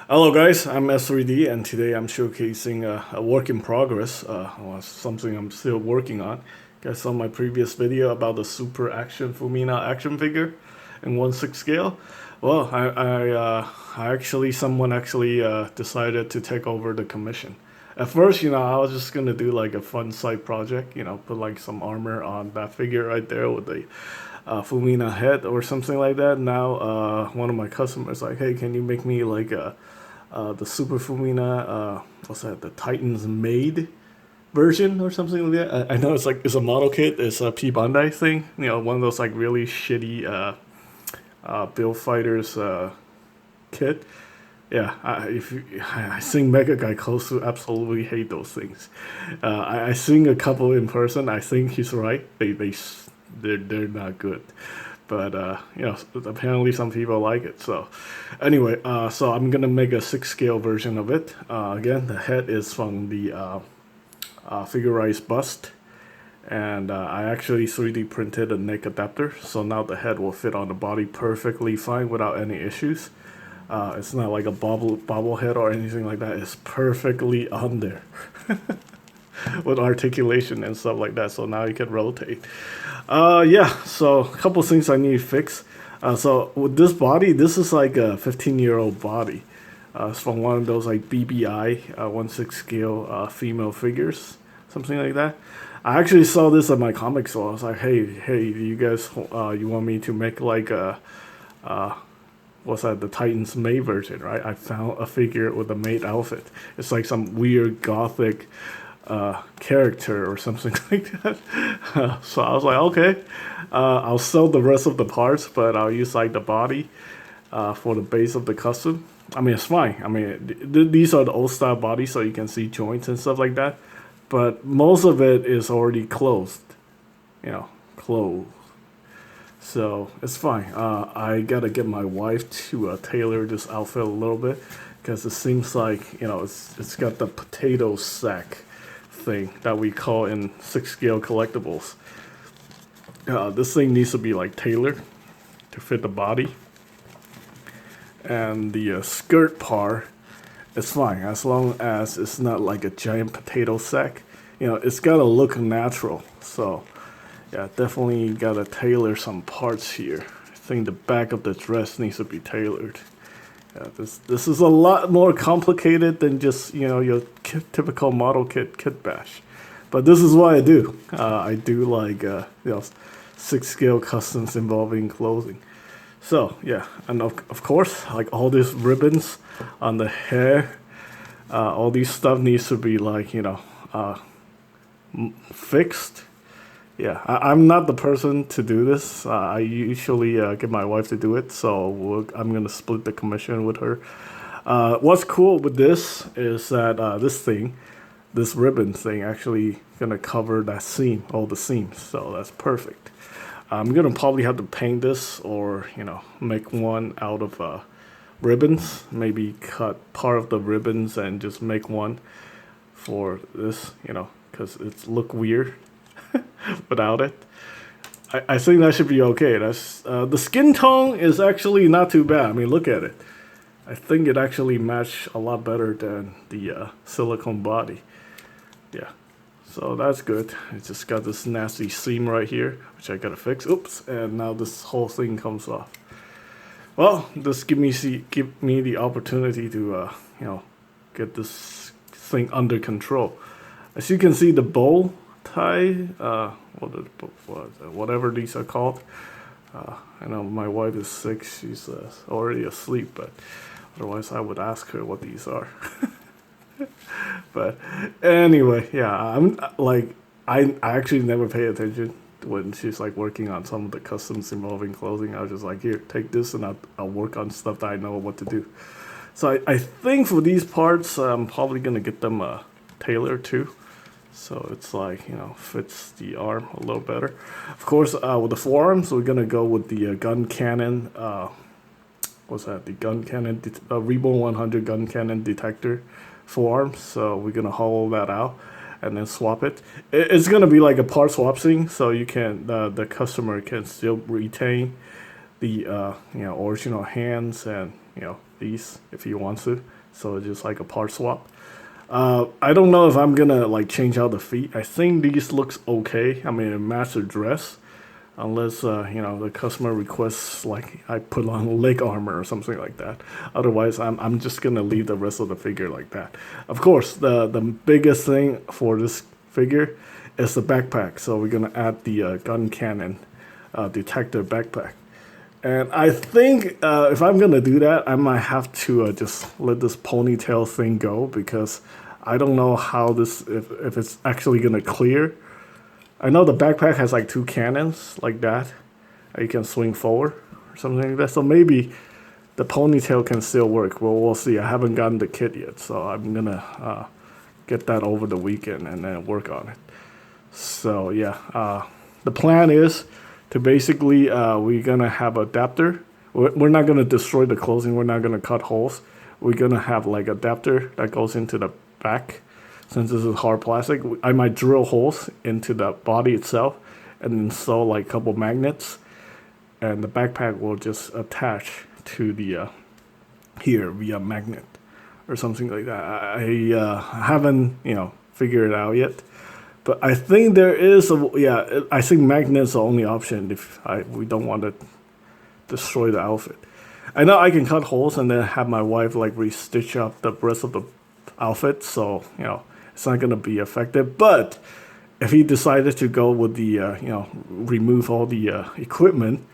Hello guys, I'm S3D and today I'm showcasing a work in progress, something I'm still working on. You guys saw my previous video about the super action Fumina action figure in 1/6 scale. Well, someone actually decided to take over the commission. At first, I was just gonna do like a fun side project, put like some armor on that figure right there with the Fumina head or something like that. Now, one of my customers like, hey, can you make me like the Super Fumina, what's that? The Titan's Maid version or something like that. I know it's a model kit. It's a P Bandai thing. One of those like really shitty Bill Fighters kit. Yeah, I seen Mega Guy close to absolutely hate those things. I seen a couple in person. I think he's right. They're not good. But apparently some people like it. So anyway, so I'm gonna make a 6 scale version of it. Again, the head is from the figurized bust, and I actually 3D printed a neck adapter. So now the head will fit on the body perfectly fine without any issues. It's not like a bobblehead or anything like that. It's perfectly on there. With articulation and stuff like that. So now you can rotate. Yeah, so a couple things I need to fix. So with this body, this is like a 15-year-old body. It's from one of those like BBI 1/6 scale female figures, something like that. I actually saw this at my comic store. I was like, hey, you guys, you want me to make like a, what's that, the Titan's Maid version, right? I found a figure with a Maid outfit. It's like some weird gothic character or something like that. So I was like, okay, I'll sell the rest of the parts, but I'll use like the body for the base of the custom. I mean, it's fine. I mean, these are the old style bodies, so you can see joints and stuff like that. But most of it is already closed, closed. So it's fine. I gotta get my wife to tailor this outfit a little bit because it seems like it's got the potato sack thing that we call in 6 scale collectibles. This thing needs to be like tailored to fit the body, and the skirt part is fine as long as it's not like a giant potato sack. It's gotta look natural. So yeah, definitely gotta tailor some parts here. I think the back of the dress needs to be tailored. Yeah, this is a lot more complicated than just your typical model kit bash, but this is what I do. I do like 6 scale customs involving clothing. So yeah, and of course, like all these ribbons on the hair, all these stuff needs to be like fixed. Yeah, I'm not the person to do this. I usually get my wife to do it, so I'm gonna split the commission with her. What's cool with this is that this ribbon thing, actually gonna cover that seam, all the seams. So that's perfect. I'm gonna probably have to paint this, or make one out of ribbons. Maybe cut part of the ribbons and just make one for this. Because it's look weird without it. I think that should be okay. That's the skin tone is actually not too bad. I mean, look at it. I think it actually matched a lot better than the silicone body. Yeah, so that's good. It just got this nasty seam right here, which I gotta fix. Oops, and now this whole thing comes off. Well, this give me the opportunity to get this thing under control. As you can see, the bow tie, whatever these are called. I know my wife is sick; she's already asleep. But otherwise, I would ask her what these are. But anyway, yeah, I'm like I actually never pay attention when she's like working on some of the customs involving clothing. I was just like, here, take this, and I'll work on stuff that I know what to do. So I think for these parts, I'm probably gonna get them tailored too. So it's like, fits the arm a little better. Of course, with the forearms, we're going to go with the gun cannon, what's that? The gun cannon, Reborn 100 gun cannon detector forearms. So we're going to hollow that out and then swap it. It's going to be like a part swap thing, so you can, the customer can still retain the original hands and these if you want to. So it's just like a part swap. I don't know if I'm gonna like change out the feet. I think these looks okay. I mean, it matches the dress, unless the customer requests like I put on leg armor or something like that. Otherwise, I'm just gonna leave the rest of the figure like that. Of course, the biggest thing for this figure is the backpack. So we're gonna add the gun cannon detector backpack. And I think if I'm gonna do that, I might have to just let this ponytail thing go, because I don't know how this if it's actually gonna clear. I know the backpack has like 2 cannons like that. You can swing forward or something like that. So maybe the ponytail can still work. Well, we'll see. I haven't gotten the kit yet, so I'm gonna get that over the weekend and then work on it. So yeah, the plan is to basically, we're gonna have adapter. We're not gonna destroy the clothing. We're not gonna cut holes. We're gonna have like adapter that goes into the back. Since this is hard plastic, I might drill holes into the body itself and install like a couple magnets, and the backpack will just attach to the here via magnet or something like that. I haven't figured it out yet. But I think there is I think magnets are the only option if we don't want to destroy the outfit. I know I can cut holes and then have my wife like restitch up the rest of the outfit, so it's not gonna be effective. But if he decided to go with the remove all the equipment,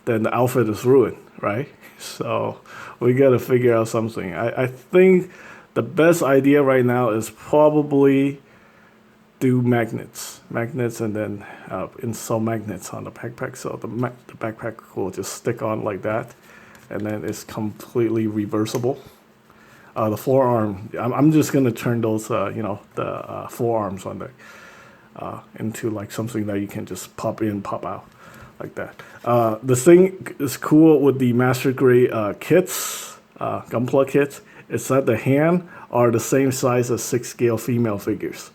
then the outfit is ruined, right? So we gotta figure out something. I think the best idea right now is probably do magnets, and then install magnets on the backpack, so the backpack will just stick on like that, and then it's completely reversible. The forearm, I'm just gonna turn those, the forearms on there into like something that you can just pop in, pop out, like that. The thing is cool with the master grade kits, Gunpla kits, is that the hand are the same size as 6 scale female figures.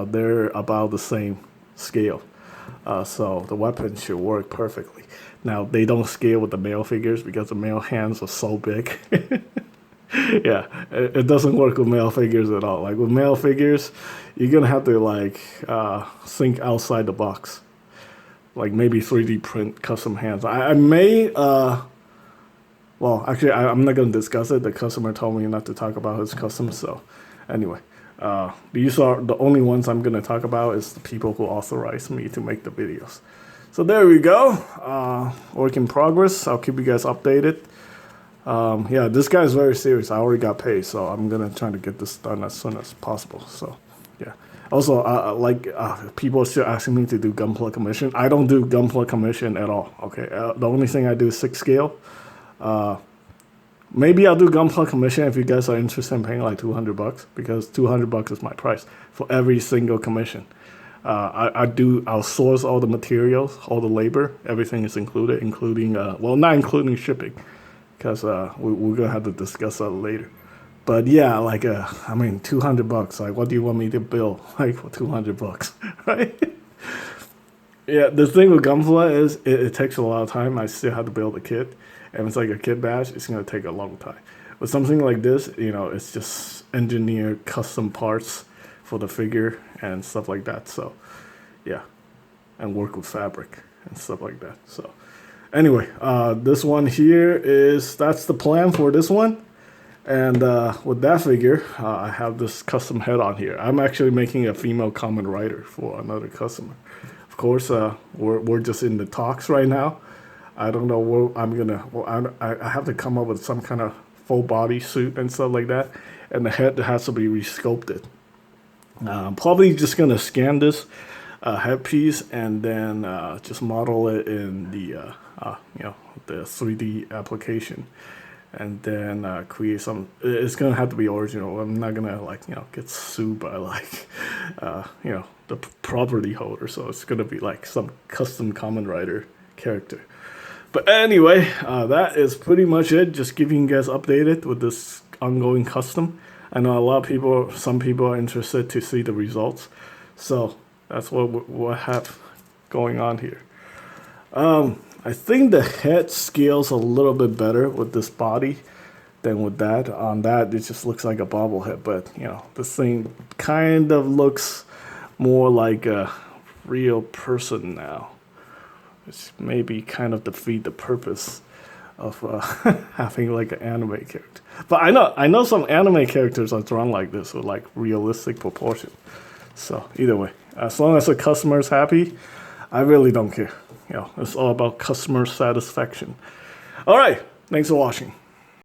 They're about the same scale, so the weapon should work perfectly. Now they don't scale with the male figures because the male hands are so big. Yeah, it doesn't work with male figures at all. Like with male figures, you're gonna have to like think outside the box, like maybe 3D print custom hands. I may well, actually I'm not gonna discuss it. The customer told me not to talk about his custom, so anyway. These are the only ones I'm going to talk about is the people who authorized me to make the videos. So there we go. Work in progress. I'll keep you guys updated. Yeah, this guy is very serious. I already got paid, so I'm going to try to get this done as soon as possible. So, yeah. Also, people are still asking me to do Gunpla commission. I don't do Gunpla commission at all, okay? The only thing I do is 6 scale. Maybe I'll do Gunpla commission if you guys are interested in paying like $200, because $200 is my price for every single commission. I'll source all the materials, all the labor, everything is included, including well, not including shipping, because we're gonna have to discuss that later. But yeah, like I mean, $200. Like, what do you want me to bill like for $200, right? Yeah, the thing with Gunpla is it takes a lot of time. I still have to build a kit. And it's like a kit bash, it's going to take a long time. But something like this, it's just engineered custom parts for the figure and stuff like that. So, yeah. And work with fabric and stuff like that. So, anyway, this one here that's the plan for this one. And with that figure, I have this custom head on here. I'm actually making a female common rider for another customer. Of course, we're just in the talks right now. I don't know what I'm gonna. Well, I have to come up with some kind of full body suit and stuff like that, and the head has to be resculpted. I'm probably just gonna scan this headpiece and then just model it in the the 3D application, and then create some. It's gonna have to be original. I'm not gonna get sued by the property holder. So it's gonna be like some custom Kamen Rider character. But anyway, that is pretty much it. Just giving you guys updated with this ongoing custom. I know some people are interested to see the results. So that's what I have going on here. I think the head scales a little bit better with this body than with that. On that, it just looks like a bobblehead, but you know, this thing kind of looks more like a real person now, which maybe kind of defeat the purpose of having like an anime character. But I know some anime characters are drawn like this with like realistic proportion. So either way, as long as the customer is happy, I really don't care. You know, it's all about customer satisfaction. All right, thanks for watching.